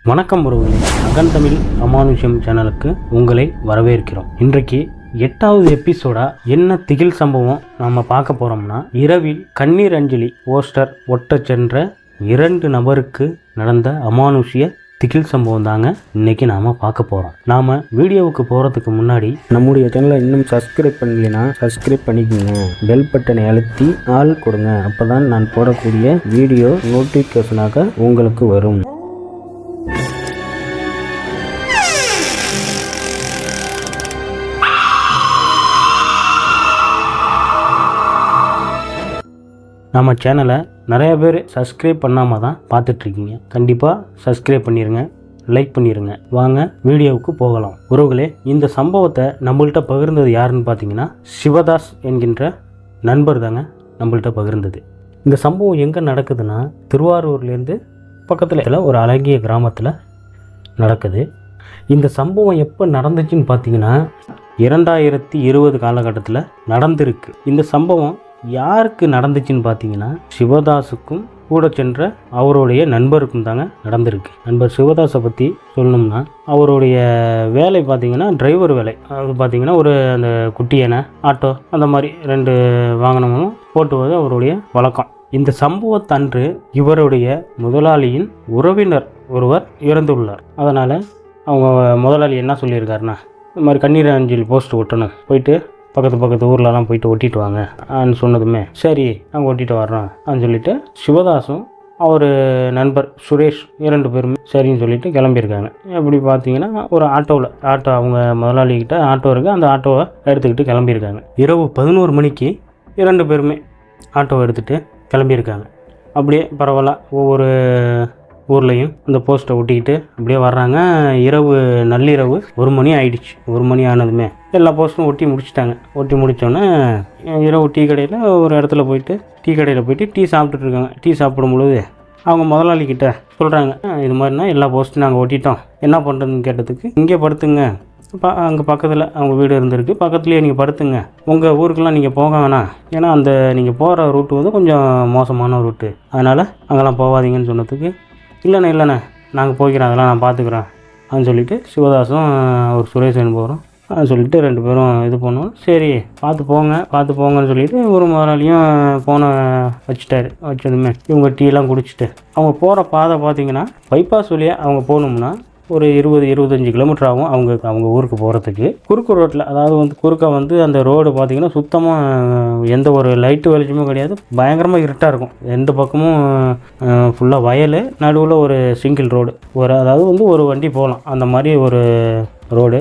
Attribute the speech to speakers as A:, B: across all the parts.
A: வணக்கம் உறவுகளே, அகன் தமிழ் அமானுஷ்யம் சேனலுக்கு உங்களை வரவேற்கிறோம். இன்றைக்கு 8வது எபிசோடா என்ன திகில் சம்பவம் நாம பார்க்க போறோம்னா, இரவில் கண்ணீர் அஞ்சலி போஸ்டர் ஒட்ட சென்ற 2 நபருக்கு நடந்த அமானுஷ்ய திகில் சம்பவம் தாங்க இன்னைக்கு நாம பார்க்க போறோம். நாம வீடியோவுக்கு போறதுக்கு முன்னாடி நம்முடைய சேனலை இன்னும் சப்ஸ்கிரைப் பண்ணலைன்னா சப்ஸ்கிரைப் பண்ணிக்கோங்க. பெல் பட்டனை அழுத்தி ஆல் கொடுங்க. அப்பதான் நான் போடக்கூடிய வீடியோ நோட்டிபிகேஷனாக உங்களுக்கு வரும். நம்ம சேனலை நிறைய பேர் சப்ஸ்கிரைப் பண்ணாமல் தான் பார்த்துட்ருக்கீங்க. கண்டிப்பாக சப்ஸ்கிரைப் பண்ணிடுங்க, லைக் பண்ணிடுங்க. வாங்க வீடியோவுக்கு போகலாம். உறவுகளே, இந்த சம்பவத்தை நம்மள்கிட்ட பகிர்ந்தது யாருன்னு பார்த்தீங்கன்னா, சிவதாஸ் என்கின்ற நண்பர் தாங்க நம்மள்கிட்ட பகிர்ந்தது. இந்த சம்பவம் எங்கே நடக்குதுன்னா, திருவாரூர்லேருந்து பக்கத்தில் ஒரு அழகிய கிராமத்தில் நடக்குது. இந்த சம்பவம் எப்போ நடந்துச்சுன்னு பார்த்தீங்கன்னா 2020 காலகட்டத்தில் நடந்திருக்கு. இந்த சம்பவம் யாருக்கு நடந்துச்சுன்னு பார்த்தீங்கன்னா, சிவதாஸுக்கும் கூட சென்ற அவருடைய நண்பருக்கும் தாங்க நடந்திருக்கு. நண்பர் சிவதாஸை பற்றி சொல்லணும்னா, அவருடைய வேலை பார்த்தீங்கன்னா டிரைவர் வேலை. அது பார்த்தீங்கன்னா ஒரு அந்த குட்டியான ஆட்டோ அந்த மாதிரி 2 வாகனங்களும் ஓட்டுவது அவருடைய வழக்கம். இந்த சம்பவத்தன்று இவருடைய முதலாளியின் உறவினர் ஒருவர் இறந்துள்ளார். அதனால் அவங்க முதலாளி என்ன சொல்லியிருக்காருன்னா, இந்த மாதிரி கண்ணீர் அஞ்சலி போஸ்ட் ஒட்டணும், போயிட்டு பக்கத்து ஊர்லலாம் போயிட்டு ஒட்டிட்டு வாங்க சொன்னதுமே, சரி நாங்கள் ஒட்டிட்டு வர்றோம் அப்படின்னு சொல்லிட்டு சிவதாஸும் அவர் நண்பர் சுரேஷ் 2 பேருமே சரின்னு சொல்லிட்டு கிளம்பியிருக்காங்க. எப்படி பார்த்தீங்கன்னா, ஒரு ஆட்டோ அவங்க முதலாளிகிட்ட ஆட்டோ இருக்குது, அந்த ஆட்டோவை எடுத்துக்கிட்டு கிளம்பியிருக்காங்க. இரவு 11 மணிக்கு 2 பேருமே ஆட்டோவை எடுத்துகிட்டு கிளம்பியிருக்காங்க. அப்படியே பரவாயில்ல, ஒவ்வொரு ஊர்லேயும் அந்த போஸ்ட்டை ஒட்டிக்கிட்டு அப்படியே வர்றாங்க. நள்ளிரவு 1 மணி ஆயிடுச்சு. 1 மணி ஆனதுமே எல்லா போஸ்ட்டும் ஒட்டி முடிச்சிட்டாங்க. ஒட்டி முடித்தோன்னே இரவு டீ கடையில் ஒரு இடத்துல போயிட்டு டீ சாப்பிட்டுட்டு இருக்காங்க. டீ சாப்பிடும் பொழுது அவங்க முதலாளிக்கிட்ட சொல்கிறாங்க, இது மாதிரினா எல்லா போஸ்ட்டும் நாங்கள் ஒட்டிட்டோம், என்ன பண்ணுறதுன்னு கேட்டதுக்கு, இங்கே படுத்துங்க, அங்கே பக்கத்தில் அவங்க வீடு இருந்திருக்கு, பக்கத்துலேயே நீங்கள் படுத்துங்க, உங்கள் ஊருக்கெல்லாம் நீங்கள் போக வேணாம், ஏன்னா அந்த நீங்கள் போகிற ரூட்டு வந்து கொஞ்சம் மோசமான ரூட்டு, அதனால் அங்கெல்லாம் போகாதீங்கன்னு சொன்னதுக்கு, இல்லைண்ணே நாங்கள் போய்க்கிறோம், அதெல்லாம் நான் பார்த்துக்குறேன் அப்படின்னு சொல்லிட்டு சிவதாஸும் ஒரு சுரேஷ் என்பவரும் சொல்லிட்டு 2 பேரும் இது பண்ணுவோம். சரி பார்த்து போங்கன்னு சொல்லிட்டு ஒரு முதலாளியும் ஃபோனை வச்சதுமே இவங்க டீலாம் குடிச்சிட்டு அவங்க போகிற பாதை பார்த்தீங்கன்னா, பைபாஸ் வழியாக அவங்க போகணும்னா ஒரு 20-25 கிலோமீட்டர் ஆகும் அவங்க ஊருக்கு போகிறதுக்கு. குறுக்கு ரோட்டில், அதாவது குறுக்க அந்த ரோடு பார்த்திங்கன்னா சுத்தமாக எந்த ஒரு லைட்டு வெளிச்சமும் கிடையாது, பயங்கரமாக இருட்டாக இருக்கும். 2 பக்கமும் ஃபுல்லாக வயல், நடுவில் ஒரு சிங்கிள் ரோடு, அதாவது ஒரு வண்டி போகலாம் அந்த மாதிரி ஒரு ரோடு.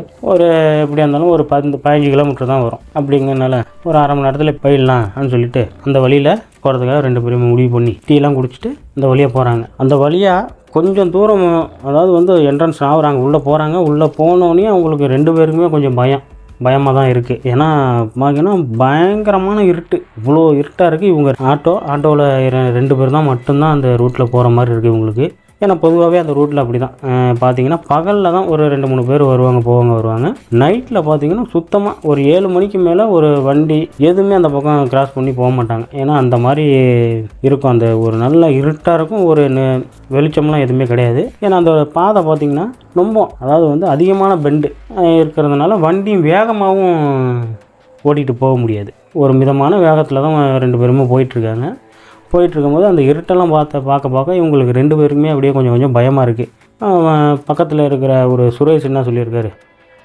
A: எப்படியா இருந்தாலும் ஒரு 15 கிலோமீட்டர் தான் வரும். அப்படிங்கிறனால ஒரு அரை மணி நேரத்தில் போயிடலாம் அப்படின்னு சொல்லிட்டு அந்த வழியில் போகிறதுக்காக 2 பேரும் முடிவு பண்ணி டீலாம் குடிச்சிட்டு அந்த வழியாக போகிறாங்க. அந்த வழியாக கொஞ்சம் தூரம், அதாவது என்ட்ரன்ஸ் ஆகுறாங்க, உள்ளே போகிறாங்க. உள்ளே போனோடனே அவங்களுக்கு 2 பேருக்குமே கொஞ்சம் பயமாக தான் இருக்குது. ஏன்னா பார்த்தீங்கன்னா பயங்கரமான இருட்டு, இவ்வளோ இருட்டாக இருக்குது. இவங்க ஆட்டோவில் 2 பேர் தான் மட்டும்தான் அந்த ரூட்டில் போகிற மாதிரி இருக்குது இவங்களுக்கு. ஏன்னா பொதுவாகவே அந்த ரூட்டில் அப்படி தான் பார்த்தீங்கன்னா, பகலில் தான் ஒரு 2-3 பேர் வருவாங்க. நைட்டில் பார்த்தீங்கன்னா சுத்தமாக ஒரு 7 மணிக்கு மேலே ஒரு வண்டி எதுவுமே அந்த பக்கம் கிராஸ் பண்ணி போக மாட்டாங்க. ஏன்னா அந்த மாதிரி இருக்கும், அந்த ஒரு நல்ல இருட்டாக இருக்கும், ஒரு வெளிச்சம்லாம் எதுவுமே கிடையாது. ஏன்னா அந்த பாதை பார்த்திங்கன்னா ரொம்ப, அதாவது அதிகமான பெண்டு இருக்கிறதுனால வண்டியும் வேகமாகவும் ஓட்டிகிட்டு போக முடியாது. ஒரு மிதமான வேகத்தில் தான் 2 பேருமே போயிட்டுருக்கும்போது அந்த இருட்டெல்லாம் பார்க்க இவங்களுக்கு 2 பேருக்குமே அப்படியே கொஞ்சம் பயமாக இருக்குது. பக்கத்தில் இருக்கிற ஒரு சுரேஷ் என்ன சொல்லியிருக்காரு,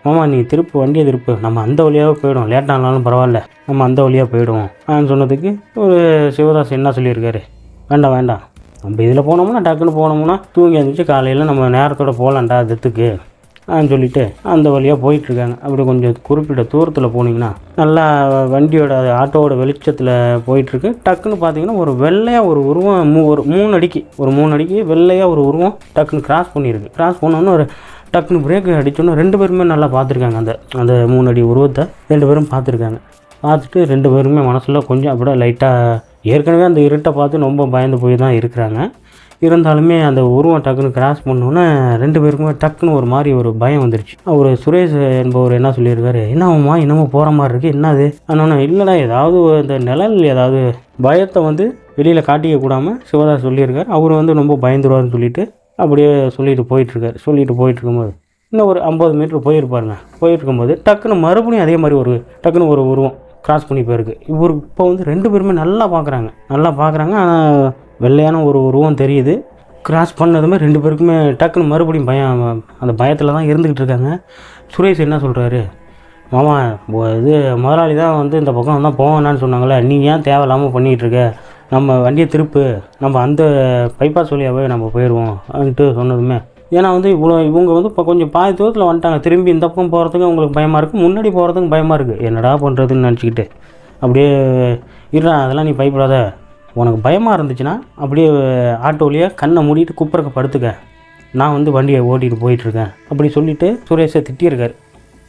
A: மாமா நீ வண்டியை திருப்பு, நம்ம அந்த வழியாக போயிடும், லேட்டானாலும் பரவாயில்ல, நம்ம அந்த வழியாக போயிடுவோம் சொன்னதுக்கு ஒரு சிவதாஸ் என்ன சொல்லியிருக்காரு, வேண்டாம் நம்ம இதில் டக்குன்னு போனோம்னா தூங்கி எழுந்திரிச்சு காலையில் நம்ம நேரத்தோடு போகலான்டா அதுக்கு சொல்லிவிட்டு அந்த வழியாக போயிட்டுருக்காங்க. அப்படி கொஞ்சம் குறிப்பிட்ட தூரத்தில் போனீங்கன்னா நல்லா வண்டியோட ஆட்டோவோட வெளிச்சத்தில் போயிட்டுருக்கு. டக்குன்னு பார்த்தீங்கன்னா ஒரு வெள்ளையாக ஒரு உருவம் ஒரு 3 அடிக்கு வெள்ளையாக ஒரு உருவம் டக்குன்னு கிராஸ் பண்ணியிருக்கு. கிராஸ் பண்ணோன்னு ஒரு டக்குன்னு பிரேக் அடித்தோன்னு 2 பேருமே நல்லா பார்த்துருக்காங்க. அந்த 3 அடி உருவத்தை 2 பேரும் பார்த்துட்டு 2 பேருமே மனசில் கொஞ்சம் அப்படியே லைட்டாக, ஏற்கனவே அந்த இருட்டை பார்த்து ரொம்ப பயந்து போய் தான் இருக்கிறாங்க. இருந்தாலுமே அந்த உருவம் டக்குன்னு கிராஸ் பண்ணோன்னே 2 பேருக்குமே டக்குன்னு ஒரு மாதிரி ஒரு பயம் வந்துருச்சு. அவர் சுரேஷ் என்பவர் என்ன சொல்லியிருக்காரு, என்னம்மா இன்னமும் போகிற மாதிரி இருக்குது, என்னது ஆனால் இல்லைடா, ஏதாவது இந்த நிழல் ஏதாவது பயத்தை வெளியில் காட்டிக்க கூடாமல் சிவதாஸ் சொல்லியிருக்காரு. அவர் ரொம்ப பயந்துருவார்னு சொல்லிட்டு அப்படியே சொல்லிட்டு போயிட்டுருக்கும்போது இன்னும் ஒரு 50 மீட்டர் போயிருப்பாருங்க. போயிருக்கும்போது டக்குன்னு மறுபடியும் அதே மாதிரி டக்குன்னு ஒரு உருவம் கிராஸ் பண்ணி போயிருக்கு. இவர் இப்போ வந்து 2 பேருமே நல்லா பார்க்குறாங்க. ஆனால் வெள்ளையான ஒரு உருவம் தெரியுது. கிராஸ் பண்ணதுமே 2 பேருக்குமே டக்குன்னு மறுபடியும் பயம். அந்த பயத்தில் தான் இருந்துக்கிட்டு இருக்காங்க. சுரேஷ் என்ன சொல்கிறாரு, மாமா இது முதலாளி தான் வந்து இந்த பக்கம் தான் போவேன்னான்னு சொன்னாங்களே, நீ ஏன் தேவையில்லாமல் பண்ணிகிட்ருக்க, நம்ம வண்டியை திருப்பு, நம்ம அந்த பைபாஸ் வழியாகவே நம்ம போயிடுவோம் அப்படின்ட்டு சொன்னதுமே, ஏன்னா வந்து இவங்க வந்து இப்போ கொஞ்சம் பாதி தூரத்தில் வந்துட்டாங்க. திரும்பி இந்த பக்கம் போகிறதுக்கு உங்களுக்கு பயமாக இருக்குது, முன்னாடி போகிறதுக்கும் பயமாக இருக்குது. என்னடா பண்ணுறதுன்னு நினச்சிக்கிட்டு அப்படியே இருடா, அதெல்லாம் நீ பயப்படாத, உனக்கு பயமாக இருந்துச்சுன்னா அப்படியே ஆட்டோ வழியாக கண்ணை மூடிட்டு குப்புறக்க படுத்துக்க, நான் வந்து வண்டியை ஓட்டிகிட்டு போயிட்டுருக்கேன் அப்படி சொல்லிவிட்டு சுரேஷை திட்டியிருக்காரு.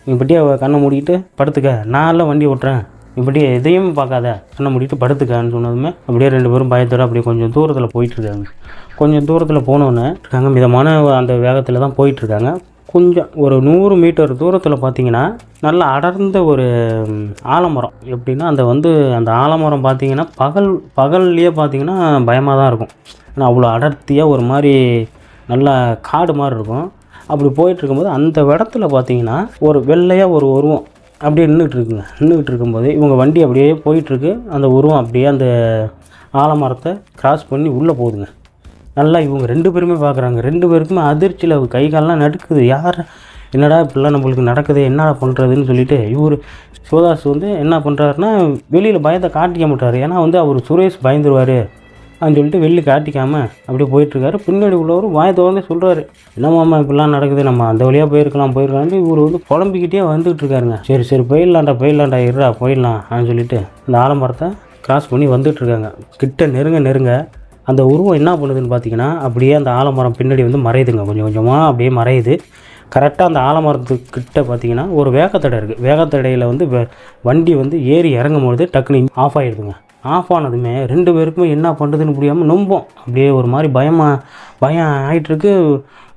A: இப்படியே கண்ணை மூடிக்கிட்டு படுத்துக்க, நான்லாம் வண்டி ஓட்டுறேன், இப்படியே எதையும் பார்க்காத, கண்ணை மூடிட்டு படுத்துக்கான்னு சொன்னதுமே அப்படியே 2 பேரும் பயத்தோடு அப்படியே கொஞ்சம் தூரத்தில் போயிட்டுருக்காங்க. கொஞ்சம் தூரத்தில் போனோன்னே இருக்காங்க, மிதமான அந்த வேகத்தில் தான் போயிட்டுருக்காங்க. கொஞ்சம் ஒரு 100 மீட்டர் தூரத்தில் பார்த்தீங்கன்னா நல்லா அடர்ந்த ஒரு ஆலமரம். எப்படின்னா அந்த ஆலமரம் பார்த்தீங்கன்னா பகல்லையே பார்த்தீங்கன்னா பயமாக தான் இருக்கும். ஆனால் அவ்வளோ அடர்த்தியாக ஒரு மாதிரி நல்லா காடு மாதிரி இருக்கும். அப்படி போயிட்டுருக்கும்போது அந்த இடத்துல பார்த்தீங்கன்னா ஒரு வெள்ளையாக ஒரு உருவம் அப்படியே நின்றுக்கிட்டு இருக்கும்போது இவங்க வண்டி அப்படியே போயிட்டுருக்கு. அந்த உருவம் அப்படியே அந்த ஆலமரத்தை கிராஸ் பண்ணி உள்ளே போகுதுங்க. நல்லா இவங்க 2 பேருமே பார்க்குறாங்க. 2 பேருக்குமே அதிர்ச்சியில் கை காலெலாம் நடுக்குது. என்னடா இப்படிலாம் நம்மளுக்கு நடக்குது, என்னடா பண்ணுறதுன்னு சொல்லிட்டு இவர் சிவதாஸ் வந்து என்ன பண்ணுறாருன்னா வெளியில் பயத்தை காட்டிக்க மாட்டார். ஏன்னா வந்து அவர் சுரேஷ் பயந்துருவார் அப்படின்னு சொல்லிட்டு வெளியே காட்டிக்காமல் அப்படியே போயிட்டுருக்காரு. பின்னாடி உள்ளவர் வாயை திறந்து சொல்கிறாரு, என்னமாம்மா இப்படிலாம் நடக்குது, நம்ம அந்த வழியாக போயிருக்கலாம்னு இவர் வந்து புலம்பிக்கிட்டே வந்துகிட்டு இருக்காருங்க. சரி போயிடலாண்டா இருடா போயிடலாம் அப்படின்னு சொல்லிட்டு இந்த ஆலமரத்தை கிராஸ் பண்ணி வந்துட்டுருக்காங்க. கிட்ட நெருங்க அந்த உருவம் என்ன பண்ணுதுன்னு பார்த்தீங்கன்னா அப்படியே அந்த ஆலமரம் பின்னாடி வந்து மறையுதுங்க. கொஞ்சம் கொஞ்சமாக அப்படியே மறையுது. கரெக்டாக அந்த ஆலமரத்துக்கிட்ட பார்த்தீங்கன்னா ஒரு வேகத்தடை இருக்குது. வேகத்தடையில் வந்து வண்டி வந்து ஏறி இறங்கும்பொழுது டக்குனு ஆஃப் ஆகிடுதுங்க. ஆஃப் ஆனதுமே 2 பேருக்குமே என்ன பண்ணுறதுன்னு முடியாமல் நொம்போம். அப்படியே ஒரு மாதிரி பயம் ஆகிட்டுருக்கு.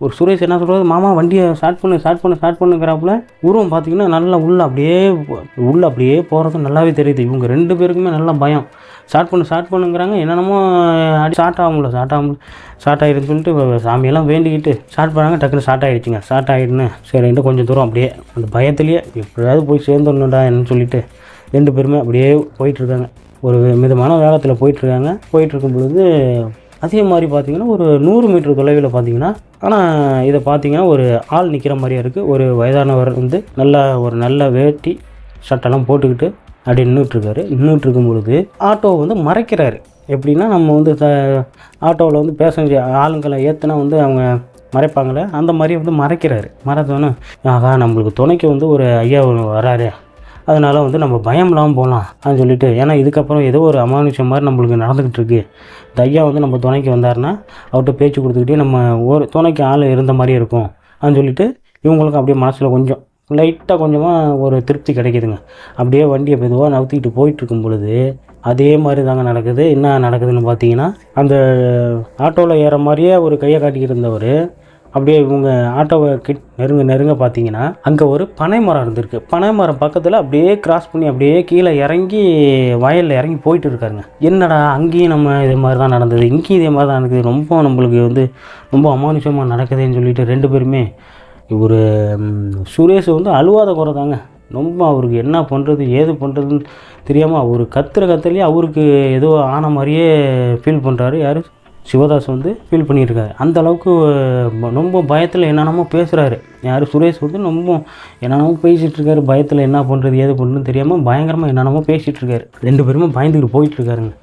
A: ஒரு சுரேஷ் என்ன சொல்கிறது, மாமா வண்டியை ஸ்டார்ட் பண்ணுங்கிறாப்புல உருவம் பார்த்தீங்கன்னா நல்லா உள்ளே அப்படியே போகிறது நல்லாவே தெரியுது. இவங்க 2 பேருக்குமே நல்லா பயம். ஸ்டார்ட் பண்ணுங்கிறாங்க, என்னென்னமோ ஸ்டார்ட் ஆகிடுன்னு சொல்லிட்டு சாமியெல்லாம் வேண்டிக்கிட்டு ஸ்டார்ட் பண்ணாங்க. டக்குன்னு ஸ்டார்ட் ஆகிடுன்னு சரின்ட்டு கொஞ்சம் தூரம் அப்படியே அந்த பயத்துலேயே எப்படியாவது போய் சேர்ந்துடணுண்டா என்னன்னு சொல்லிட்டு 2 பேருமே அப்படியே போயிட்டுருக்காங்க. ஒரு மிதமான வேகத்தில் போயிட்டுருக்கும் பொழுது அதே மாதிரி பார்த்திங்கன்னா ஒரு 100 மீட்டர் தொலைவில் பார்த்திங்கன்னா, ஆனால் இதை பார்த்திங்கன்னா ஒரு ஆள் நிற்கிற மாதிரியே இருக்குது. ஒரு வயதானவர் வந்து நல்ல வேட்டி சட்டெல்லாம் போட்டுக்கிட்டு அப்படி நின்றுட்டுருக்கும் பொழுது ஆட்டோவை வந்து மறைக்கிறாரு. எப்படின்னா நம்ம வந்து ஆட்டோவில் வந்து பேசஞ்சர் ஆளுங்களை ஏற்றுனா வந்து அவங்க மறைப்பாங்களே, அந்த மாதிரி வந்து மறைத்தோன்னே ஆகா நம்மளுக்கு துணைக்கு வந்து ஒரு ஐயா வராரு, அதனால் வந்து நம்ம பயம் இல்லாமல் போகலாம் அப்படின்னு சொல்லிட்டு, ஏன்னா இதுக்கப்புறம் ஏதோ ஒரு அமானுஷம் மாதிரி நம்மளுக்கு நடந்துக்கிட்டு இருக்குது, இந்த ஐயா வந்து நம்ம துணைக்கு வந்தாருன்னா அவர்கிட்ட பேச்சு கொடுத்துக்கிட்டே நம்ம ஒரு துணைக்கு ஆள் இருந்த மாதிரியே இருக்கும் அப்படின்னு சொல்லிட்டு இவங்களுக்கு அப்படியே மனசில் கொஞ்சம் லைட்டாக கொஞ்சமாக ஒரு திருப்தி கிடைக்கிதுங்க. அப்படியே வண்டியை மெதுவாக நவுத்திக்கிட்டு போயிட்டுருக்கும் பொழுது அதே மாதிரி தாங்க நடக்குது. என்ன நடக்குதுன்னு பார்த்தீங்கன்னா, அந்த ஆட்டோவில் ஏற மாதிரியே ஒரு கையை காட்டிக்கிட்டு இருந்தவர் அப்படியே இவங்க ஆட்டோவை நெருங்க பார்த்தீங்கன்னா அங்கே ஒரு பனை மரம் இருந்திருக்கு. பனை மரம் பக்கத்தில் அப்படியே கிராஸ் பண்ணி அப்படியே கீழே இறங்கி வயலில் இறங்கி போயிட்டு இருக்காருங்க. என்னடா அங்கேயும் நம்ம இதே மாதிரி தான் நடந்தது, இங்கேயும் இதே மாதிரி தான் நடக்குது, ரொம்ப நம்மளுக்கு வந்து ரொம்ப அமானுஷமாக நடக்குதுன்னு சொல்லிட்டு 2 பேருமே ஒரு சுரேஷ் வந்து அழுவாத குறை தாங்க. ரொம்ப அவருக்கு என்ன பண்ணுறது ஏது பண்ணுறதுன்னு தெரியாமல் அவர் கத்துலேயே அவருக்கு ஏதோ ஆன மாதிரியே ஃபீல் பண்ணுறாரு. யார் சிவதாஸ் வந்து ஃபீல் பண்ணியிருக்காரு. அந்த அளவுக்கு ரொம்ப பயத்தில் என்னென்னமோ பேசுகிறாரு. யார் சுரேஷ் வந்து ரொம்ப என்னென்னமோ பேசிகிட்ருக்காரு. பயத்தில் என்ன பண்ணுறது ஏது பண்ணுறதுன்னு தெரியாமல் பயங்கரமாக என்னென்னமோ பேசிகிட்ருக்காரு. 2 பேருமே பயந்துக்கிட்டு போயிட்டுருக்காருங்க.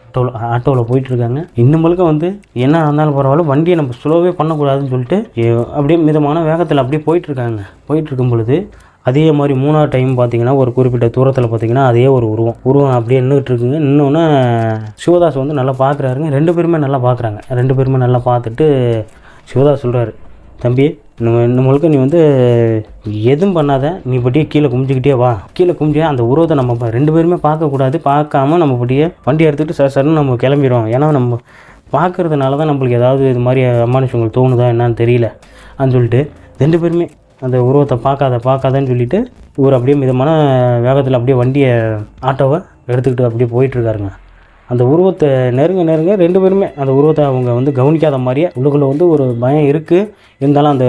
A: ஆட்டோவில் போயிட்டுருக்காங்க. இன்னும்பளுக்க வந்து என்ன இருந்தாலும் பரவாயில்ல, வண்டியை நம்ம ஸ்லோவே பண்ணக்கூடாதுன்னு சொல்லிட்டு அப்படியே மிதமான வேகத்தில் அப்படியே போயிட்டுருக்கும் பொழுது அதே மாதிரி 3ஆவது டைம் பார்த்திங்கன்னா ஒரு குறிப்பிட்ட தூரத்தில் பார்த்திங்கன்னா அதே ஒரு உருவம் அப்படியே நின்றுட்டுருக்குங்க. இன்னொன்று சிவதாஸ் வந்து நல்லா பார்க்குறாருங்க. 2 பேருமே நல்லா பார்க்குறாங்க. 2 பேருமே நல்லா பார்த்துட்டு சிவதாஸ் சொல்கிறாரு, தம்பி நம்மளுக்கு நீ வந்து எதுவும் பண்ணாத, நீ இப்படியே கீழே குமிஞ்சிக்கிட்டே வா, அந்த உருவத்தை நம்ம 2 பேருமே பார்க்கக்கூடாது, பார்க்காம நம்ம இப்படியே வண்டி எடுத்துகிட்டு சருன்னு நம்ம கிளம்பிடுவோம். ஏன்னா நம்ம பார்க்குறதுனால தான் நம்மளுக்கு ஏதாவது இது மாதிரி அமானுஷங்கள் தோணுதா என்னன்னு தெரியல அப்படின்னு சொல்லிட்டு 2 பேருமே அந்த உருவத்தை பார்க்காதன்னு சொல்லிவிட்டு இவர் அப்படியே மிதமான வேகத்தில் அப்படியே ஆட்டோவை எடுத்துக்கிட்டு அப்படியே போயிட்டுருக்காருங்க. அந்த உருவத்தை நெருங்க 2 பேருமே அந்த உருவத்தை அவங்க வந்து கவனிக்காத மாதிரியே உள்ளுக்குள்ளே வந்து ஒரு பயம் இருக்குது. இருந்தாலும் அந்த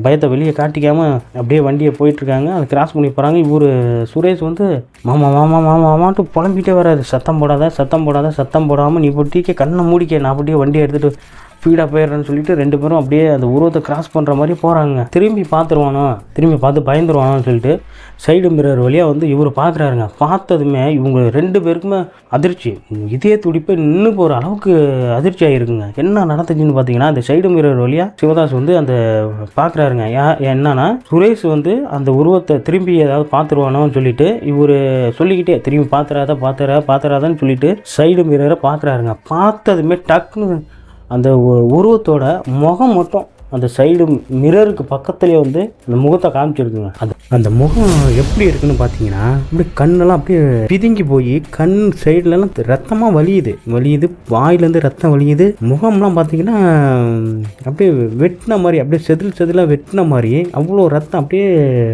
A: பயத்தை வெளியே காட்டிக்காமல் அப்படியே வண்டியை போயிட்டுருக்காங்க. அதை கிராஸ் பண்ணி போகிறாங்க. இவர் சுரேஷ் வந்து மாமான்ட்டு புலம்பிகிட்டே வராது. சத்தம் போடாமல் நீ பொட்டிக்க கண்ணை மூடிக்க, நான் அப்படியே வண்டியை எடுத்துகிட்டு ஸ்பீடாக போயிடுறேன்னு சொல்லிட்டு 2 பேரும் அப்படியே அந்த உருவத்தை கிராஸ் பண்ணுற மாதிரி போகிறாங்க. திரும்பி பார்த்து பயந்துருவானோன்னு சொல்லிட்டு சைடு மிரர் வழியாக வந்து இவர் பார்க்குறாருங்க. பார்த்ததுமே இவங்க 2 பேருக்குமே அதிர்ச்சி, இதே துடிப்பை நின்று போகிற அளவுக்கு அதிர்ச்சி ஆகிருக்குங்க. என்ன நடந்துச்சுன்னு பார்த்தீங்கன்னா, அந்த சைடு மிரர் வழியாக சிவதாஸ் வந்து அந்த பார்க்குறாருங்க. என்னன்னா சுரேஷ் வந்து அந்த உருவத்தை திரும்பி ஏதாவது பார்த்துருவானோன்னு சொல்லிட்டு இவர் சொல்லிக்கிட்டே திரும்பி பார்த்துறாதான்னு சொல்லிட்டு சைடு மிரரை பார்க்குறாருங்க. பார்த்ததுமே டக்குன்னு அந்த உருவத்தோட முகம் மட்டும் அந்த சைடு மிரருக்கு பக்கத்துலேயே வந்து அந்த முகத்தை காமிச்சிருக்குங்க. அந்த முகம் எப்படி இருக்குன்னு பார்த்தீங்கன்னா, அப்படியே கண்ணெல்லாம் அப்படியே பிதுங்கி போய் கண் சைட்லலாம் ரத்தமாக வலியுது, வாயிலேருந்து ரத்தம் வலியுது. முகம்லாம் பார்த்தீங்கன்னா அப்படியே வெட்டின மாதிரி, அப்படியே செதிலாக வெட்டின மாதிரி அவ்வளோ ரத்தம், அப்படியே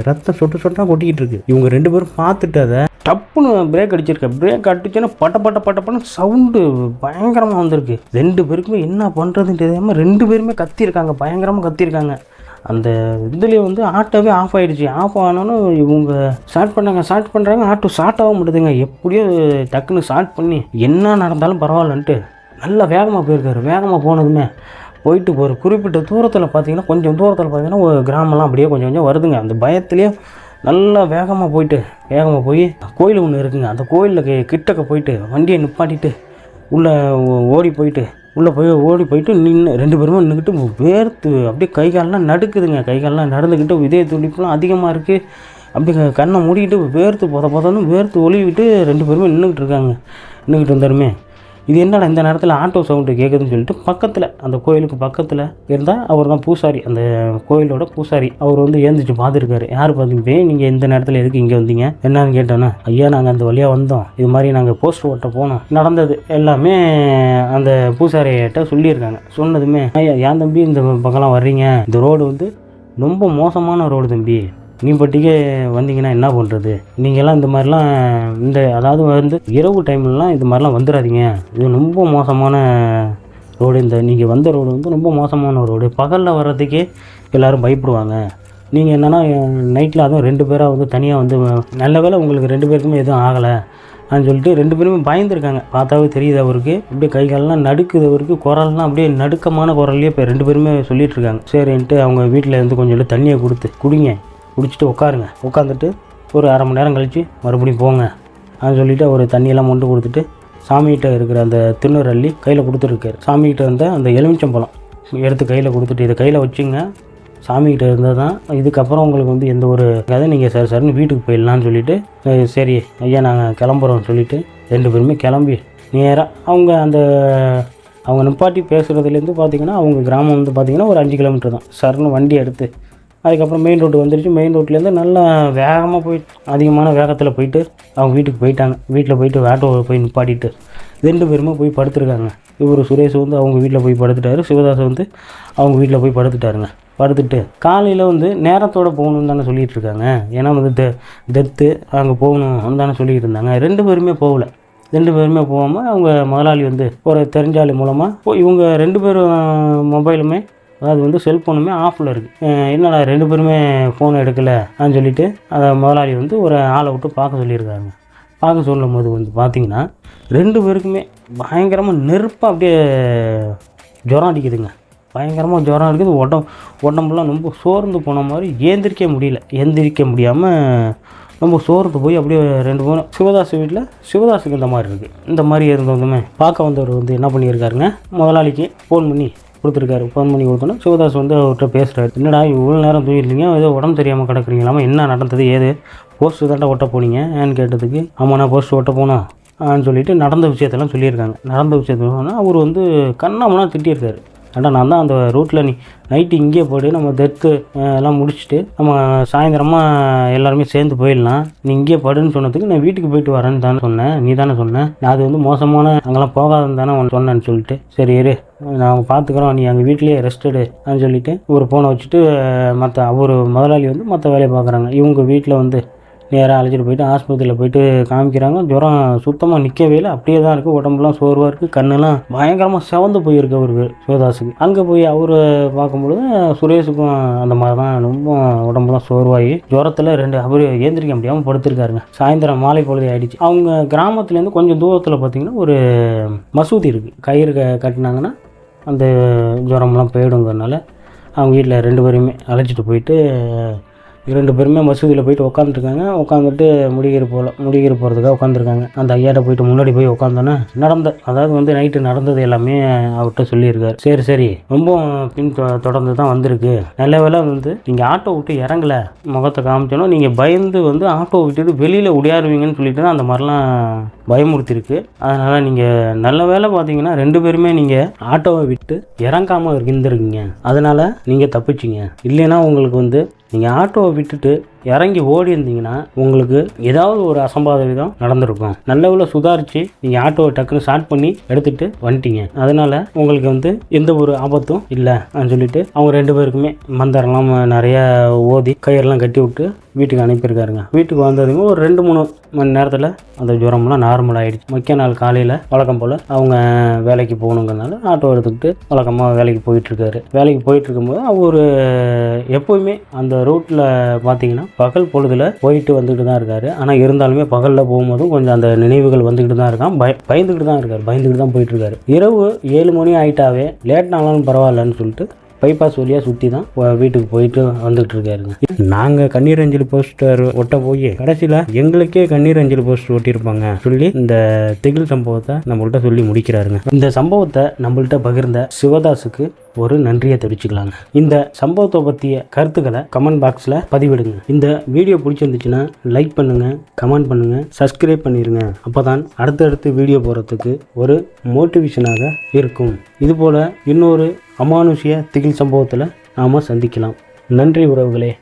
A: ரத்தம் சொட்டாக கொட்டிக்கிட்டு இருக்கு. இவங்க 2 பேரும் பார்த்துட்டு அதை டப்புன்னு பிரேக் அடிச்சிருக்கேன். பிரேக் அடிச்சுன்னா பட்டப்பன்னு சவுண்டு பயங்கரமாக வந்திருக்கு. 2 பேருக்குமே என்ன பண்ணுறதுன்னு தெரியாமல் 2 பேருமே பயங்கரமாக கத்திருக்காங்க. அந்த இதுலேயே வந்து ஆட்டோவே ஆஃப் ஆகிடுச்சு. ஆஃப் ஆனாலும் இவங்க ஸ்டார்ட் பண்ணுறாங்க. ஆட்டோ ஸ்டார்ட் ஆக மாட்டேதுங்க. எப்படியோ டக்குன்னு ஸ்டார்ட் பண்ணி என்ன நடந்தாலும் பரவாயில்லன்ட்டு நல்லா வேகமாக போயிருக்காரு. வேகமாக போனதுமே போயிட்டு ஒரு குறிப்பிட்ட தூரத்தில் பார்த்தீங்கன்னா ஒரு கிராமம்லாம் அப்படியே கொஞ்சம் வருதுங்க. அந்த பயத்துலேயே நல்லா வேகமாக போய் கோயில் ஒன்று இருக்குங்க. அந்த கோயிலில் கிட்டக்க போயிட்டு வண்டியை நிப்பாட்டிட்டு உள்ளே ஓடி போயிட்டு நின்று 2 பேருமே நின்றுக்கிட்டு வேர்த்து அப்படியே கை காலெலாம் நடுக்குதுங்க. நடந்துக்கிட்டு இதய துடிப்புலாம் அதிகமாக இருக்குது. அப்படி கண்ணை மூடிக்கிட்டு வேர்த்து ஒளிவிட்டு 2 பேருமே நின்றுக்கிட்டு வந்தாருமே. இது என்னடா இந்த நேரத்தில் ஆட்டோ சவுண்டு கேட்குதுன்னு சொல்லிட்டு பக்கத்தில் அந்த கோயிலுக்கு பக்கத்தில் இருந்தால் அவர் தான் பூசாரி, அந்த கோயிலோட பூசாரி. அவர் வந்து ஏந்திரிச்சு பார்த்துருக்காரு. யார் பார்த்துக்கிட்டே நீங்கள் இந்த நேரத்தில் எதுக்கு இங்கே வந்தீங்க என்னன்னு கேட்டோன்னா, ஐயா நாங்கள் அந்த வழியாக வந்தோம், இது மாதிரி நாங்கள் போஸ்ட் ஓட்ட போனோம், நடந்தது எல்லாமே அந்த பூசாரிகிட்ட சொல்லியிருக்காங்க. சொன்னதுமே ஐயா ஏன் தம்பி இந்த பக்கம்லாம் வர்றீங்க, இந்த ரோடு வந்து ரொம்ப மோசமான ரோடு தம்பி, நீ பட்டிக்கே வந்தீங்கன்னா என்ன பண்ணுறது, நீங்கள்லாம் இந்த மாதிரிலாம் அதாவது வந்து இரவு டைம்லலாம் இது மாதிரிலாம் வந்துடாதீங்க, இது ரொம்ப மோசமான ரோடு, நீங்கள் வந்த ரோடு வந்து ரொம்ப மோசமான ரோடு, பகலில் வர்றதுக்கே எல்லோரும் பயப்படுவாங்க, நீங்கள் என்னென்னா நைட்டில் அதுவும் 2 பேராக வந்து தனியாக வந்து நல்ல வேளை உங்களுக்கு 2 பேருக்குமே எதுவும் ஆகலை அப்படின்னு சொல்லிட்டு 2 பேருமே பயந்துருக்காங்க. பார்த்தாவே தெரியுது அவருக்கு, அப்படியே கை காலெலாம் நடுக்குது அவருக்கு, குரல்லாம் அப்படியே நடுக்கமான குரல்லையே இப்போ 2 பேருமே சொல்லிகிட்ருக்காங்க. சரின்ட்டு அவங்க வீட்டில் இருந்து கொஞ்சம் தண்ணியை குடிச்சிட்டு உட்காந்துட்டு ஒரு அரை மணி நேரம் கழித்து மறுபடியும் போங்க அப்படின்னு சொல்லிவிட்டு அவர் தண்ணியெல்லாம் மொண்டு கொடுத்துட்டு சாமிகிட்ட இருக்கிற அந்த திருநூறு அள்ளி கையில் கொடுத்துருக்காரு. சாமிகிட்ட இருந்த அந்த எலுமிச்சம்பழம் எடுத்து கையில் கொடுத்துட்டு இதை கையில் வச்சுங்க, சாமிகிட்ட இருந்தால் தான் இதுக்கப்புறம் உங்களுக்கு வந்து எந்த ஒரு கதை, நீங்கள் சரின்னு வீட்டுக்கு போயிடலான்னு சொல்லிவிட்டு சரி ஐயா நாங்கள் கிளம்புறோம்னு சொல்லிவிட்டு 2 பேருமே கிளம்பி நேராக அவங்க நிப்பாட்டி பேசுகிறதுலேருந்து பார்த்திங்கன்னா அவங்க கிராமம் வந்து பார்த்திங்கன்னா ஒரு 5 கிலோமீட்டர் தான். சரின்னு வண்டி எடுத்து அதுக்கப்புறம் மெயின் ரோடு வந்துருச்சு. மெயின் ரோட்லேருந்து நல்லா வேகமாக போயிட்டு அதிகமான வேகத்தில் போயிட்டு அவங்க வீட்டுக்கு போயிட்டாங்க. வீட்டில் போயிட்டு ஆட்டோவை போய் நிப்பாட்டிட்டு 2 பேருமே போய் படுத்துருக்காங்க. இவர் சுரேஷ் வந்து அவங்க வீட்டில் போய் படுத்துட்டாரு, சிவதாஸ் வந்து அவங்க வீட்டில் போய் படுத்துட்டாருங்க. படுத்துட்டு காலையில் வந்து நேரத்தோடு போகணுன்னு தானே சொல்லிகிட்டு இருக்காங்க. ஏன்னா வந்து டெத்து அங்கே போகணும் தானே சொல்லிகிட்டு இருந்தாங்க. 2 பேருமே போகல. 2 பேருமே போகாமல் அவங்க முதலாளி வந்து ஒரு தெரிஞ்சாளி மூலமாக இவங்க 2 பேரும் மொபைலுமே அதாவது வந்து செல்ஃபோனுமே ஆஃபில் இருக்குது. என்னடா 2 பேருமே ஃபோன் எடுக்கலை அப்படின்னு சொல்லிவிட்டு அதை முதலாளி வந்து ஒரு ஆளை விட்டு பார்க்க சொல்லியிருக்காங்க. பார்க்க சொல்லும் போது வந்து பார்த்திங்கன்னா 2 பேருக்குமே பயங்கரமாக நெருப்பாக அப்படியே ஜுரம் அடிக்குதுங்க. பயங்கரமாக ஜுரம் இருக்குது. உடம்புலாம் ரொம்ப சோர்ந்து போன மாதிரி எந்திரிக்க முடியாமல் ரொம்ப சோர்ந்து போய் அப்படியே 2 பேரும் சிவதாஸ் வீட்டில் சிவதாஸுக்கு இந்த மாதிரி இருக்குது. இந்த மாதிரி இருந்ததுமே பார்க்க வந்தவர் வந்து என்ன பண்ணியிருக்காருங்க, முதலாளிக்கு ஃபோன் பண்ணி கொடுத்தோன்னா சிவதாஸ் வந்து அவர்கிட்ட பேசுகிறாரு. என்னடா இவ்வளோ நேரம் தூங்கிருந்தீங்க, ஏதோ உடம்பு தெரியாமல் கிடக்குறீங்களாமா, என்ன நடந்தது, ஏது போஸ்ட்டு தாண்டா ஒட்ட போனீங்க ஏன்னு கேட்டதுக்கு, ஆமாண்ணா போஸ்ட்டு ஒட்ட போனோம் அப்படின்னு சொல்லிட்டு நடந்த விஷயத்தெல்லாம் சொல்லியிருக்காங்க. நடந்த விஷயத்தான் அவர் வந்து கண்ணாமனா திட்டியிருக்காரு. ஏன்டா நான் தான் அந்த ரூட்டில் நீ நைட்டு இங்கே போய்ட்டு நம்ம டெத்து எல்லாம் முடிச்சுட்டு நம்ம சாயந்தரமாக எல்லாருமே சேர்ந்து போயிடலாம், நீ இங்கே படுன்னு சொன்னதுக்கு நான் வீட்டுக்கு போயிட்டு வரேன்னு தானே சொன்னேன், நீ தானே சொன்னேன், நான் அது வந்து மோசமான அங்கெல்லாம் போகாதுன்னு தானே உனக்கு சொன்னேன்னு சொல்லிட்டு சரி இரு நாங்கள் பார்த்துக்குறோம், நீ எங்கள் வீட்லேயே ரெஸ்டடு அப்படின்னு சொல்லிட்டு ஒரு ஃபோனை வச்சுட்டு அவர் முதலாளி வந்து மற்ற வேலையை பார்க்குறாங்க. இவங்க வீட்டில் வந்து நேராக அழைச்சிட்டு போயிட்டு ஆஸ்பத்திரியில் போயிட்டு காமிக்கிறாங்க. ஜுரம் சுத்தமாக நிற்கவே இல்லை, அப்படியே தான் இருக்குது. உடம்புலாம் சோர்வாக இருக்குது, கண்ணெல்லாம் பயங்கரமாக செவந்து போயிருக்கு அவருக்கு, சிவதாஸுக்கு. அங்கே போய் அவர் பார்க்கும்பொழுது சுரேஷுக்கும் அந்த மாதிரி தான், ரொம்ப உடம்புலாம் சோர்வாகி ஜுரத்தில் அவர் ஏந்திரிக்க முடியாமல் படுத்திருக்காருங்க. சாயந்தரம் மாலை பொழுது ஆகிடுச்சு. அவங்க கிராமத்துலேருந்து கொஞ்சம் தூரத்தில் பார்த்திங்கன்னா ஒரு மசூதி இருக்குது. கயிறு கட்டினாங்கன்னா அந்த ஜுரம்லாம் போயிடுங்கிறதுனால அவங்க வீட்டில் 2 பேருமே அழைச்சிட்டு போயிட்டு 2 பேருமே மசூதியில் போயிட்டு உட்காந்துருக்காங்க. உட்காந்துட்டு முடிகிற போகிறதுக்காக உட்காந்துருக்காங்க. அந்த ஐயாட்ட போயிட்டு முன்னாடி போய் உட்காந்தோன்னே அதாவது நைட்டு நடந்தது எல்லாமே அவர்கிட்ட சொல்லியிருக்காரு. சரி ரொம்ப பின் தொடர்ந்து தான் வந்திருக்கு. நல்ல வேலை நீங்கள் ஆட்டோ விட்டு இறங்கலை, முகத்தை காமிச்சோன்னா நீங்கள் பயந்து ஆட்டோ விட்டுட்டு வெளியில் உடையாருவீங்கன்னு சொல்லிட்டு தான் அந்த மாதிரிலாம் பயமுறுத்திருக்கு. அதனால் நீங்கள் நல்ல வேலை பார்த்தீங்கன்னா 2 பேருமே நீங்கள் ஆட்டோவை விட்டு இறங்காமல் இருந்திருக்கீங்க. அதனால் நீங்கள் தப்பிச்சிங்க. இல்லைன்னா உங்களுக்கு நீங்கள் ஆட்டோவை விட்டுட்டு இறங்கி ஓடி இருந்தீங்கன்னா உங்களுக்கு ஏதாவது ஒரு அசம்பாவிதம் நடந்திருக்கும். நல்ல சுதாரித்து நீங்கள் ஆட்டோவை டக்குன்னு ஸ்டார்ட் பண்ணி எடுத்துகிட்டு வந்துட்டீங்க. அதனால் உங்களுக்கு எந்த ஒரு ஆபத்தும் இல்லை சொல்லிட்டு அவங்க 2 பேருக்குமே மந்திரம்லாம் நிறையா ஓதி கயிறெல்லாம் கட்டி விட்டு வீட்டுக்கு அனுப்பியிருக்காருங்க. வீட்டுக்கு வந்ததுங்க ஒரு 2-3 மணி நேரத்தில் அந்த ஜுரம்லாம் நார்மல் ஆகிடுச்சு. முக்கிய நாள் காலையில் வழக்கம் போல் அவங்க வேலைக்கு போகணுங்கிறதுனால ஆட்டோ எடுத்துக்கிட்டு வழக்கமாக வேலைக்கு போயிட்டுருக்காரு. வேலைக்கு போயிட்டுருக்கும்போது அவர் எப்போவுமே அந்த ரூட்டில் பார்த்தீங்கன்னா பகல் பொழுதில் போயிட்டு வந்துக்கிட்டு தான் இருக்கார். ஆனால் இருந்தாலுமே பகலில் போகும்போதும் கொஞ்சம் அந்த நினைவுகள் வந்துக்கிட்டு தான் இருக்கான். பயந்துக்கிட்டு தான் போயிட்டுருக்காரு. இரவு 7 மணி ஆகிட்டாவே லேட் நாளாலும் பரவாயில்லன்னு சொல்லிட்டு பைபாஸ் வழியாக சுற்றி தான் வீட்டுக்கு போயிட்டு வந்துகிட்டு இருக்காருங்க. நாங்கள் கண்ணீர் அஞ்சலி போஸ்டர் ஒட்ட போய் கடைசியில் எங்களுக்கே கண்ணீர் அஞ்சலி போஸ்டர் ஒட்டியிருப்பாங்க சொல்லி இந்த திகில் சம்பவத்தை நம்மள்கிட்ட சொல்லி முடிக்கிறாருங்க. இந்த சம்பவத்தை நம்மள்கிட்ட பகிர்ந்த சிவதாஸுக்கு ஒரு நன்றியை தெரிவிச்சுக்கலாங்க. இந்த சம்பவத்தை பற்றிய கருத்துக்களை கமெண்ட் பாக்ஸில் பதிவிடுங்க. இந்த வீடியோ பிடிச்சிருந்துச்சுன்னா லைக் பண்ணுங்கள், கமெண்ட் பண்ணுங்கள், சப்ஸ்கிரைப் பண்ணிடுங்க. அப்போ தான் அடுத்தடுத்து வீடியோ போகிறதுக்கு ஒரு மோட்டிவேஷனாக இருக்கும். இதுபோல் இன்னொரு அமானுஷ்ய திகில் சம்பவத்தில் நாம் சந்திக்கலாம். நன்றி உறவுகளே.